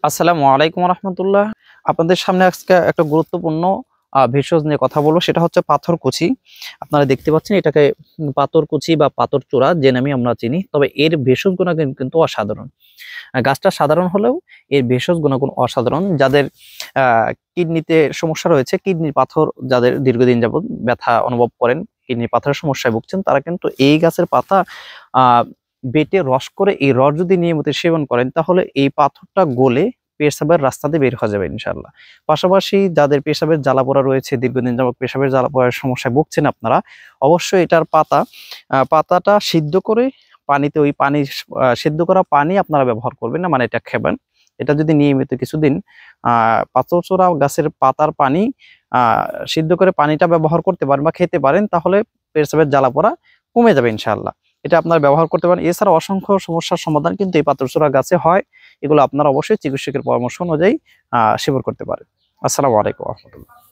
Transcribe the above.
আসসালামু আলাইকুম রহমতুল্লাহ। আপনাদের সামনে আজকে একটা গুরুত্বপূর্ণ ভেষজ নিয়ে কথা বলবো, সেটা হচ্ছে পাথরকুচি। আপনারা দেখতে পাচ্ছেন এটাকে পাথরকুচি বা পাথর চূড়া যে নামে আমরা চিনি, তবে এর ভেষজ গুণাগুণ কিন্তু অসাধারণ। গাছটা সাধারণ হলেও এর ভেষজ গুণাগুণ অসাধারণ। যাদের কিডনিতে সমস্যা রয়েছে, কিডনির পাথর যাদের দীর্ঘদিন যাবত ব্যথা অনুভব করেন, কিডনির পাথরের সমস্যায় ভুগছেন, তারা কিন্তু এই গাছের পাতা আহ বেটে রস করে এই রস যদি নিয়মিত সেবন করেন, তাহলে এই পাথরটা গলে পেশাবের রাস্তা দিয়ে বের হয়ে যাবে ইনশাআল্লাহ। পাশাপাশি যাদের পেশাবের জ্বালাপোড়া রয়েছে, দীর্ঘদিন যাবত পেশাবের জ্বালাপোড়ার সমস্যায় ভুগছেন আপনারা, অবশ্যই এটার পাতাটা সিদ্ধ করে পানিতে, ওই পানি সিদ্ধ করা পানি আপনারা ব্যবহার করবেন না, মানে এটা খাবেন। এটা যদি নিয়মিত কিছুদিন পাথরচূড়া গাছের পাতার পানি সিদ্ধ করে পানিটা ব্যবহার করতে পারেন বা খেতে পারেন, তাহলে পেশাবের জ্বালাপোড়া কমে যাবে ইনশাআল্লাহ। এটা আপনারা ব্যবহার করতে পারেন। এছাড়া অসংখ্য সমস্যার সমাধান কিন্তু এই পাথরচূড়া গাছে হয়। এগুলো আপনারা অবশ্যই চিকিৎসকের পরামর্শ অনুযায়ী সেবন করতে পারেন। আসসালামু আলাইকুম রহমতুল্লাহ।